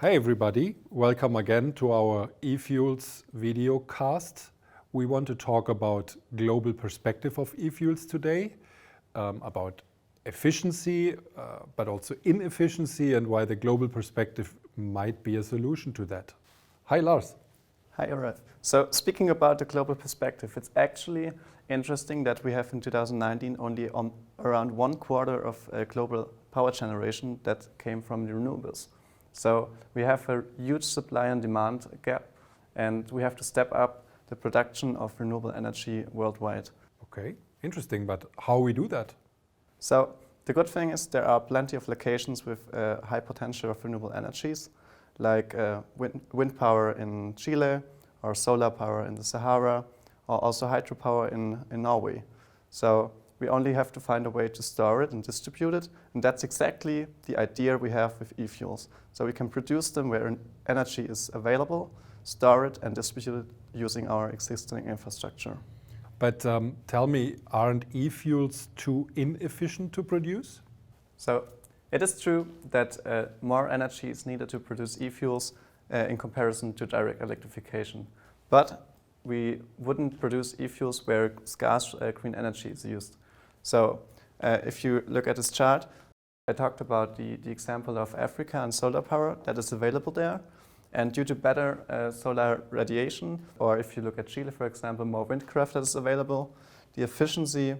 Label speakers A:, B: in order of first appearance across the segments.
A: Hey everybody, welcome again to our eFuels video cast. We want to talk about global perspective of eFuels today, about efficiency, but also inefficiency and why the global perspective might be a solution to that. Hi Lars.
B: Hi Arif. So speaking about the global perspective, it's actually interesting that we have in 2019 only around 1/4 of global power generation that came from the renewables. So we have a huge supply and demand gap, and we have to step up the production of renewable energy worldwide.
A: Okay, interesting, but how we do that?
B: So the good thing is there are plenty of locations with high potential of renewable energies, like wind power in Chile, or solar power in the Sahara, or also hydropower in Norway. So we only have to find a way to store it and distribute it, and that's exactly the idea we have with eFuels. So we can produce them where energy is available, store it and distribute it using our existing infrastructure.
A: But tell me, aren't eFuels too inefficient to produce?
B: So it is true that more energy is needed to produce eFuels in comparison to direct electrification. But we wouldn't produce eFuels where scarce green energy is used. So if you look at this chart, I talked about the example of Africa and solar power that is available there. And due to better solar radiation, or if you look at Chile, for example, more windcraft that is available, the efficiency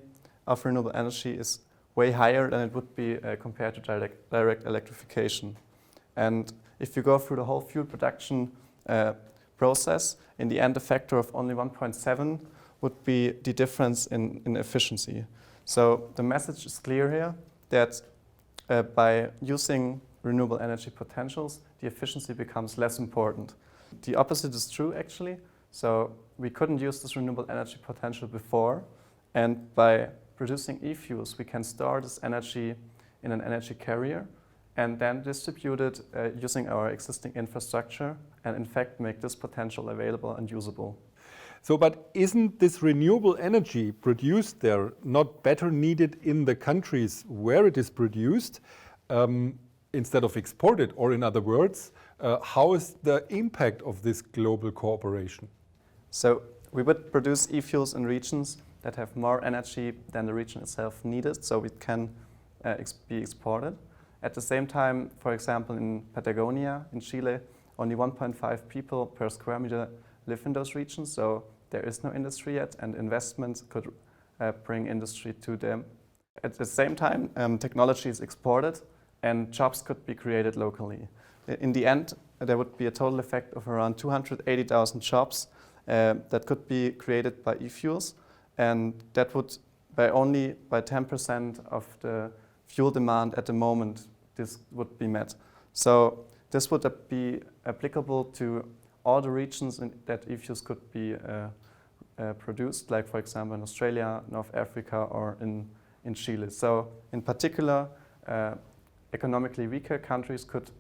B: of renewable energy is way higher than it would be compared to direct electrification. And if you go through the whole fuel production process, in the end, a factor of only 1.7 would be the difference in efficiency. So the message is clear here that by using renewable energy potentials, the efficiency becomes less important. The opposite is true, actually. So we couldn't use this renewable energy potential before, and by producing eFuels, we can store this energy in an energy carrier and then distribute it using our existing infrastructure and in fact make this potential available and usable.
A: So, but isn't this renewable energy produced there not better needed in the countries where it is produced instead of exported? Or in other words, how is the impact of this global cooperation?
B: So we would produce eFuels in regions that have more energy than the region itself needed, so it can be exported. At the same time, for example, in Patagonia, in Chile, only 1.5 people per square meter live in those regions, so there is no industry yet, and investments could bring industry to them. At the same time, technology is exported, and jobs could be created locally. In the end, there would be a total effect of around 280,000 jobs that could be created by eFuels, and that would only by 10% of the fuel demand at the moment, this would be met. So this would be applicable to all the regions that eFuels could be produced, like for example in Australia, North Africa, or in Chile. So in particular, economically weaker countries could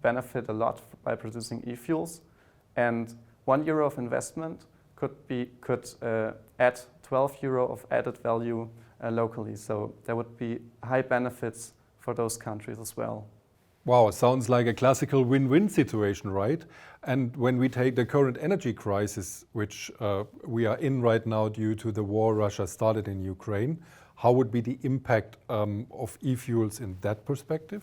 B: benefit a lot by producing eFuels, and €1 of investment could add 12 euro of added value locally. So there would be high benefits for those countries as well.
A: Wow, sounds like a classical win-win situation, right? And when we take the current energy crisis, which we are in right now due to the war Russia started in Ukraine, how would be the impact of eFuels in that perspective?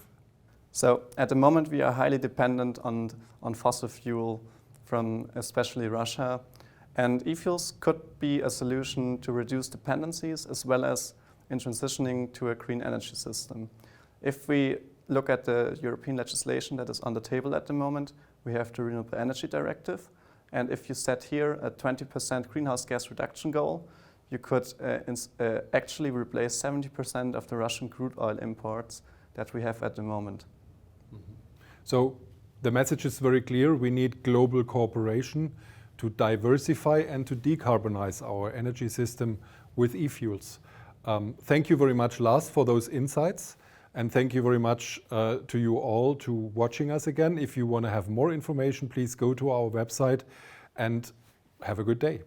B: So at the moment we are highly dependent on fossil fuel from especially Russia. And eFuels could be a solution to reduce dependencies as well as in transitioning to a green energy system. If we look at the European legislation that is on the table at the moment, we have the Renewable Energy Directive. And if you set here a 20% greenhouse gas reduction goal, you could actually replace 70% of the Russian crude oil imports that we have at the moment.
A: Mm-hmm. So the message is very clear. We need global cooperation to diversify and to decarbonize our energy system with eFuels. Thank you very much, Lars, for those insights. And thank you very much to you all to watching us again. If you want to have more information, please go to our website and have a good day.